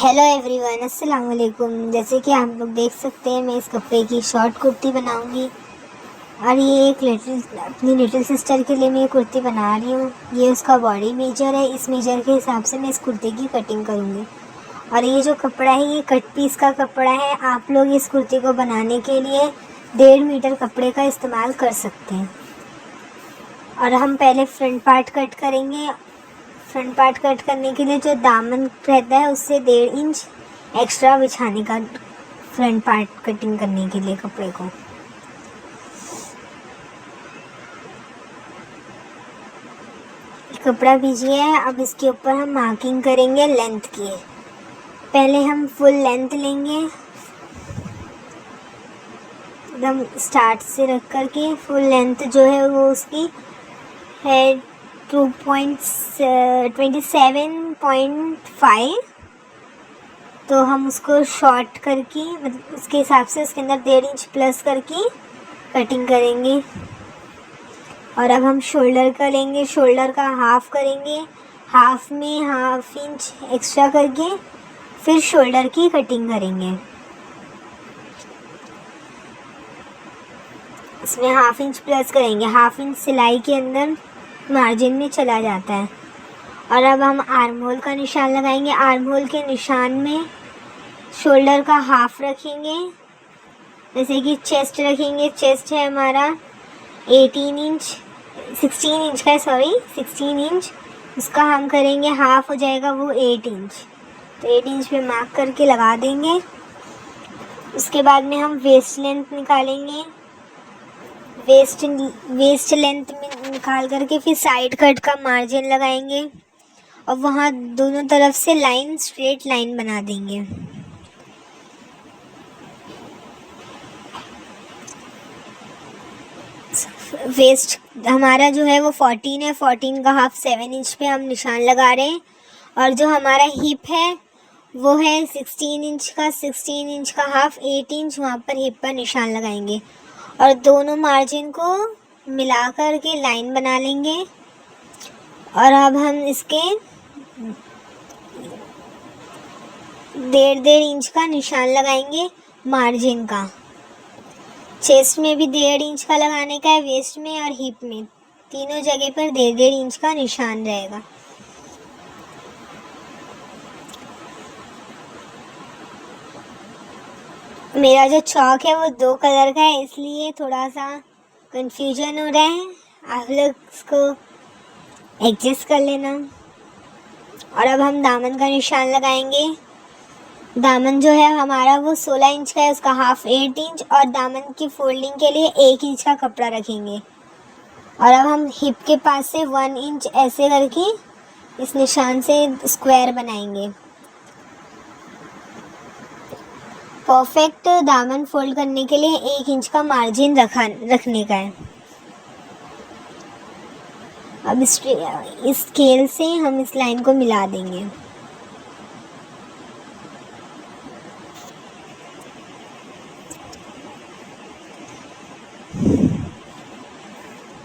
Hello everyone, अस्सलाम वालेकुम। जैसे कि आप लोग देख सकते हैं, मैं इस कपड़े की शॉर्ट कुर्ती बनाऊंगी और ये अपनी लिटिल सिस्टर के लिए मैं ये कुर्ती बना रही हूँ। ये उसका बॉडी मेजर है। इस मेजर के हिसाब से मैं इस कुर्ती की कटिंग करूँगी। और ये जो कपड़ा है, ये कट पीस का कपड़ा है। आप लोग इस कुर्ती को बनाने के लिए 1.5 मीटर कपड़े का इस्तेमाल कर सकते हैं। और हम पहले फ्रंट पार्ट कट करेंगे। फ्रंट पार्ट कट करने के लिए जो दामन रहता है उससे 1.5 इंच एक्स्ट्रा बिछाने का, फ्रंट पार्ट कटिंग करने के लिए कपड़े को। कपड़ा बिछिए है। अब इसके ऊपर हम मार्किंग करेंगे लेंथ की। पहले हम फुल लेंथ लेंगे, एकदम स्टार्ट से रख कर के। फुल लेंथ जो है वो उसकी है 27.5। तो हम उसको शॉर्ट करके, मतलब उसके हिसाब से उसके अंदर 1.5 इंच प्लस करके कटिंग करेंगे। और अब हम शोल्डर का लेंगे, शोल्डर का हाफ करेंगे। हाफ में 1/2 इंच एक्स्ट्रा करके फिर शोल्डर की कटिंग करेंगे। इसमें 1/2 इंच प्लस करेंगे। 1/2 इंच सिलाई के अंदर मार्जिन में चला जाता है। और अब हम आर्म होल का निशान लगाएंगे। आर्म होल के निशान में शोल्डर का हाफ रखेंगे। जैसे कि चेस्ट रखेंगे। चेस्ट है हमारा 16 इंच। उसका हम करेंगे हाफ, हो जाएगा वो 8 इंच। तो 8 इंच पे मार्क करके लगा देंगे। उसके बाद में हम वेस्ट लेंथ निकालेंगे। वेस्ट लेंथ में निकाल करके फिर साइड कट का मार्जिन लगाएंगे और वहाँ दोनों तरफ से लाइन, स्ट्रेट लाइन बना देंगे। वेस्ट हमारा जो है वो 14 है। 14 का हाफ 7 इंच पे हम निशान लगा रहे हैं। और जो हमारा हिप है वो है 16 इंच का। 16 इंच का हाफ 8 इंच, वहाँ पर हिप पर निशान लगाएंगे और दोनों मार्जिन को मिला कर के लाइन बना लेंगे। और अब हम इसके 1.5 इंच का निशान लगाएंगे मार्जिन का। चेस्ट में भी 1.5 इंच का लगाने का है, वेस्ट में और हिप में, तीनों जगह पर 1.5 इंच का निशान रहेगा। मेरा जो चौक है वो 2 कलर का है, इसलिए थोड़ा सा कंफ्यूजन हो रहा है। आप लोग इसको एडजस्ट कर लेना। और अब हम दामन का निशान लगाएंगे। दामन जो है हमारा वो 16 इंच का है, उसका हाफ 8 इंच। और दामन की फोल्डिंग के लिए 1 इंच का कपड़ा रखेंगे। और अब हम हिप के पास से 1 इंच ऐसे करके इस निशान से स्क्वायर बनाएंगे। परफेक्ट दामन फोल्ड करने के लिए 1 इंच का मार्जिन रखने का है। अब इस स्केल से हम इस लाइन को मिला देंगे।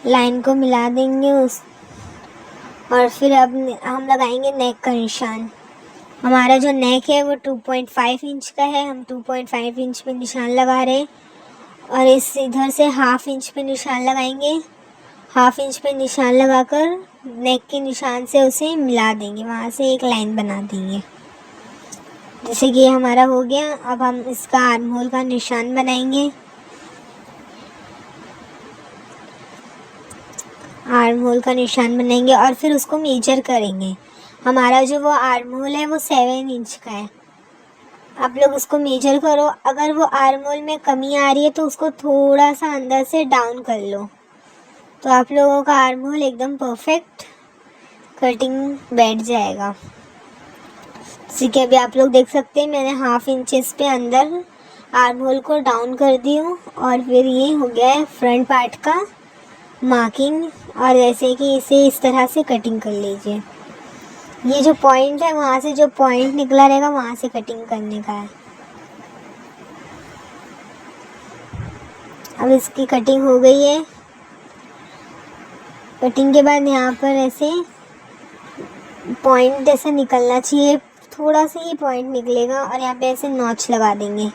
लाइन को मिला देंगे और फिर अब हम लगाएंगे नेक का निशान। हमारा जो नेक है वो 2.5 इंच का है। हम 2.5 इंच पे निशान लगा रहे हैं और इस इधर से 1/2 इंच पे निशान लगाएंगे। 1/2 इंच पे निशान लगाकर नेक के निशान से उसे मिला देंगे, वहाँ से एक लाइन बना देंगे। जैसे कि ये हमारा हो गया। अब हम इसका आर्म होल का निशान बनाएंगे। आर्म होल का निशान बनाएंगे और फिर उसको मेजर करेंगे। हमारा जो वो आर्म होल है वो 7 इंच का है। आप लोग उसको मेजर करो। अगर वो आर्म होल में कमी आ रही है तो उसको थोड़ा सा अंदर से डाउन कर लो, तो आप लोगों का आर्म होल एकदम परफेक्ट कटिंग बैठ जाएगा। जैसे कि अभी आप लोग देख सकते हैं, मैंने 1/2 इंचेस पे अंदर आर्म होल को डाउन कर दी हूँ। और फिर ये हो गया है फ्रंट पार्ट का मार्किंग। और जैसे कि इसे इस तरह से कटिंग कर लीजिए। ये जो पॉइंट है, वहाँ से जो पॉइंट निकला रहेगा वहाँ से कटिंग करने का है। अब इसकी कटिंग हो गई है। कटिंग के बाद यहाँ पर ऐसे पॉइंट ऐसे निकलना चाहिए थोड़ा सा ही पॉइंट निकलेगा और यहाँ पे ऐसे नॉच लगा देंगे,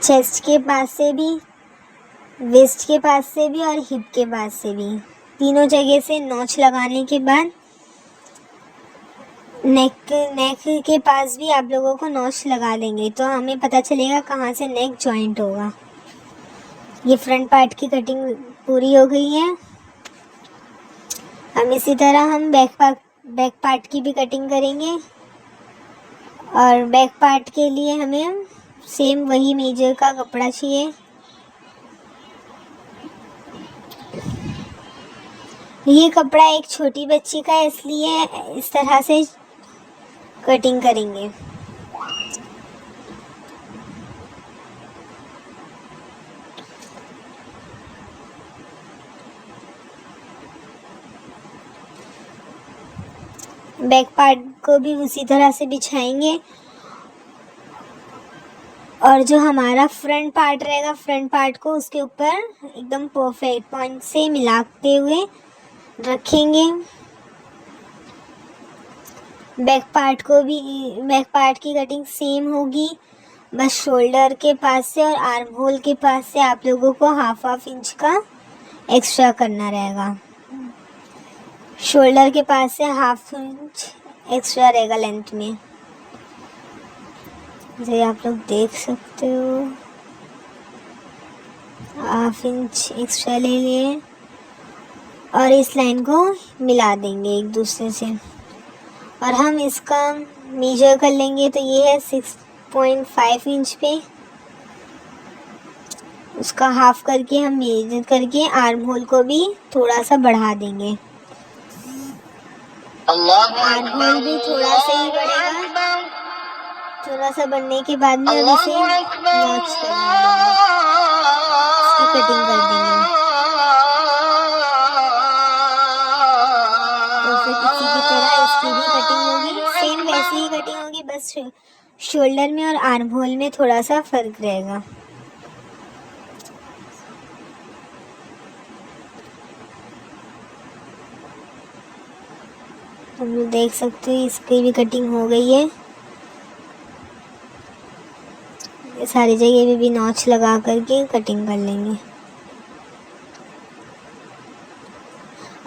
चेस्ट के पास से भी, वेस्ट के पास से भी और हिप के पास से भी, तीनों जगह से नॉच लगाने के बाद नेक के पास भी आप लोगों को नॉच लगा देंगे तो हमें पता चलेगा कहाँ से नेक जॉइंट होगा। ये फ्रंट पार्ट की कटिंग पूरी हो गई है। हम इसी तरह हम बैक पार्ट की भी कटिंग करेंगे और बैक पार्ट के लिए हमें सेम वही मेजर का कपड़ा चाहिए। ये कपड़ा एक छोटी बच्ची का है इसलिए इस तरह से कटिंग करेंगे। बैक पार्ट को भी उसी तरह से बिछाएंगे और जो हमारा फ्रंट पार्ट रहेगा, फ्रंट पार्ट को उसके ऊपर एकदम परफेक्ट पॉइंट से मिलाते हुए रखेंगे। बैक पार्ट की कटिंग सेम होगी, बस शोल्डर के पास से और आर्म होल के पास से आप लोगों को हाफ इंच का एक्स्ट्रा करना रहेगा। शोल्डर के पास से हाफ इंच एक्स्ट्रा रहेगा लेंथ में, जैसे आप लोग देख सकते हो। हाफ इंच एक्स्ट्रा ले लिए और इस लाइन को मिला देंगे एक दूसरे से और हम इसका मेजर कर लेंगे। तो ये है 6.5 इंच पे, उसका हाफ करके हम मेजर करके आर्म होल को भी थोड़ा सा बढ़ा देंगे। आर्म होल भी थोड़ा सा ही बढ़ेगा, थोड़ा सा बढ़ने के बाद में हम इसे नॉच करवा देंगे, इसकी कटिंग कर देंगे। तो फिर इसी की तरह इसकी भी कटिंग होगी, सेम वैसी ही कटिंग होगी, बस शोल्डर में और आर्म होल में थोड़ा सा फर्क रहेगा। हम लोग देख सकते हैं इसकी भी कटिंग हो गई है। सारी जगह भी नॉच लगा करके कटिंग कर लेंगे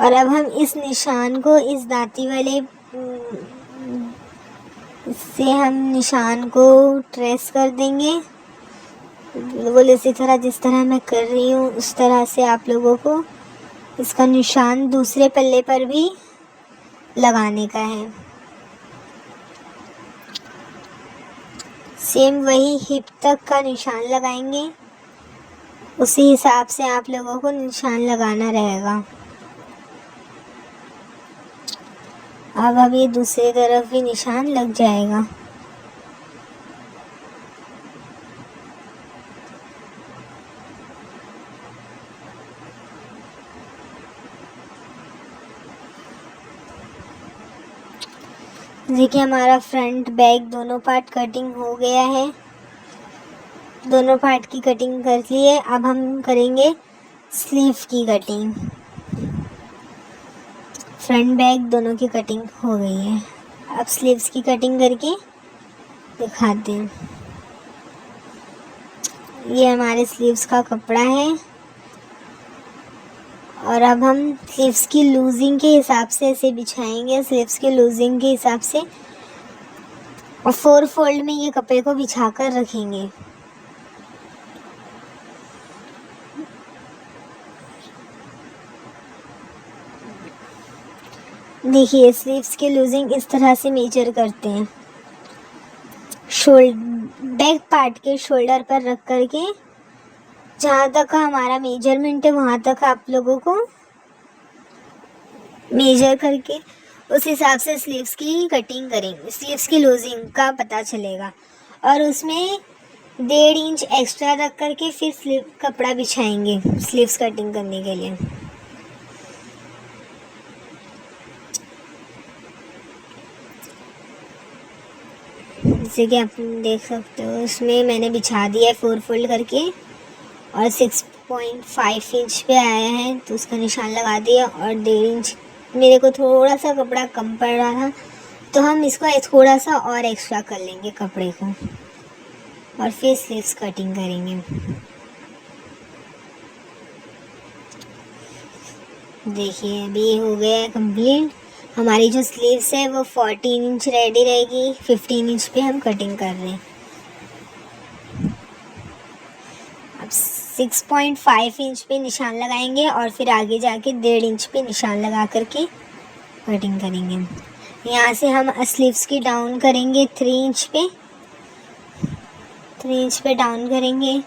और अब हम इस निशान को इस दाती वाले से हम निशान को ट्रेस कर देंगे। बिल्कुल इसी तरह जिस तरह मैं कर रही हूँ उस तरह से आप लोगों को इसका निशान दूसरे पल्ले पर भी लगाने का है। सेम वही हिप तक का निशान लगाएंगे, उसी हिसाब से आप लोगों को निशान लगाना रहेगा। अब ये दूसरी तरफ भी निशान लग जाएगा। देखिए हमारा फ्रंट बैक दोनों पार्ट कटिंग हो गया है, दोनों पार्ट की कटिंग कर ली है। अब हम करेंगे स्लीव की कटिंग। फ्रंट बैक दोनों की कटिंग हो गई है, अब स्लीव्स की कटिंग करके दिखाते हैं। ये हमारे स्लीव्स का कपड़ा है और अब हम स्लीव्स की लूजिंग के हिसाब से इसे बिछाएंगे। स्लीव्स की लूजिंग के हिसाब से और 4 फोल्ड में ये कपड़े को बिछा कर रखेंगे। देखिए स्लीव्स की लूजिंग इस तरह से मेजर करते हैं, बैक पार्ट के शोल्डर पर रख करके जहाँ तक का हमारा मेजरमेंट है वहाँ तक आप लोगों को मेजर करके उस हिसाब से स्लीव्स की कटिंग करेंगे। स्लीव्स की लूजिंग का पता चलेगा और उसमें 1.5 इंच एक्स्ट्रा रख करके फिर स्लीव कपड़ा बिछाएंगे स्लीव्स कटिंग करने के लिए। जैसे कि आप देख सकते हो इसमें मैंने बिछा दिया है 4 फोल्ड करके और 6.5 इंच पे आया है तो उसका निशान लगा दिया और 1.5 इंच मेरे को थोड़ा सा कपड़ा कम पड़ रहा था तो हम इसको थोड़ा सा और एक्स्ट्रा कर लेंगे कपड़े को और फिर स्लीव्स कटिंग करेंगे। देखिए अभी ये हो गया है कंप्लीट। हमारी जो स्लीव्स है वो 14 इंच रेडी रहेगी, 15 इंच पे हम कटिंग कर रहे हैं। अब 6.5 इंच पे निशान लगाएंगे और फिर आगे जाके 1.5 इंच पे निशान लगा करके कटिंग करेंगे। यहाँ से हम स्लीव्स की डाउन करेंगे 3 इंच पे, 3 इंच पे डाउन करेंगे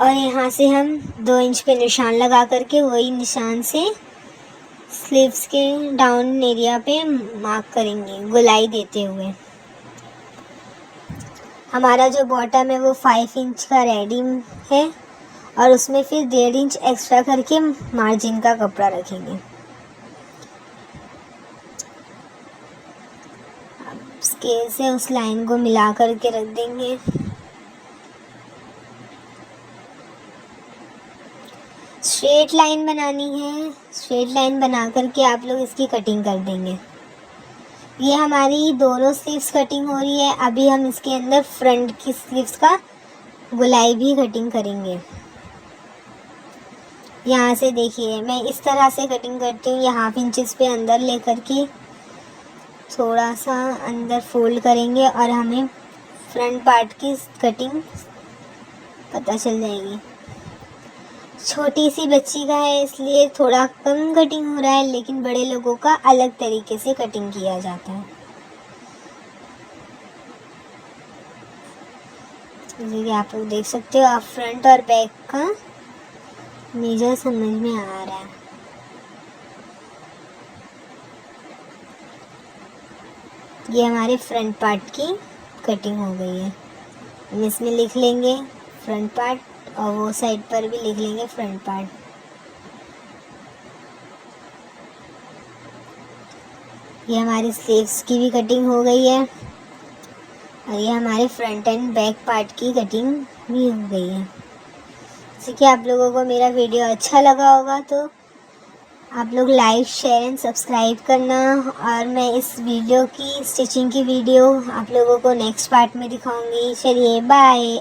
और यहाँ से हम 2 इंच पे निशान लगा करके वही निशान से स्लीव्स के डाउन एरिया पे मार्क करेंगे गोलाई देते हुए। हमारा जो बॉटम है वो 5 इंच का रेडी है और उसमें फिर 1.5 इंच एक्स्ट्रा करके मार्जिन का कपड़ा रखेंगे। स्केल से उस लाइन को मिला करके रख देंगे। स्ट्रेट लाइन बनानी है, स्ट्रेट लाइन बना करके आप लोग इसकी कटिंग कर देंगे। ये हमारी दोनों स्लीव्स कटिंग हो रही है। अभी हम इसके अंदर फ्रंट की स्लीव्स का गोलाई भी कटिंग करेंगे। यहाँ से देखिए मैं इस तरह से कटिंग करती हूँ। ये हाफ इंचेस पे अंदर ले करके थोड़ा सा अंदर फोल्ड करेंगे और हमें फ्रंट पार्ट की कटिंग पता चल जाएगी। छोटी सी बच्ची का है इसलिए थोड़ा कम कटिंग हो रहा है, लेकिन बड़े लोगों का अलग तरीके से कटिंग किया जाता है। जैसे कि आप लोग देख सकते हो, आप फ्रंट और बैक का मेजर समझ में आ रहा है। ये हमारे फ्रंट पार्ट की कटिंग हो गई है। हम इसमें लिख लेंगे फ्रंट पार्ट और वो साइड पर भी लिख लेंगे फ्रंट पार्ट। ये हमारी स्लीव्स की भी कटिंग हो गई है और ये हमारे फ्रंट एंड बैक पार्ट की कटिंग भी हो गई है। जैसे कि आप लोगों को मेरा वीडियो अच्छा लगा होगा तो आप लोग लाइक, शेयर एंड सब्सक्राइब करना। और मैं इस वीडियो की स्टिचिंग की वीडियो आप लोगों को नेक्स्ट पार्ट में दिखाऊंगी। चलिए बाय।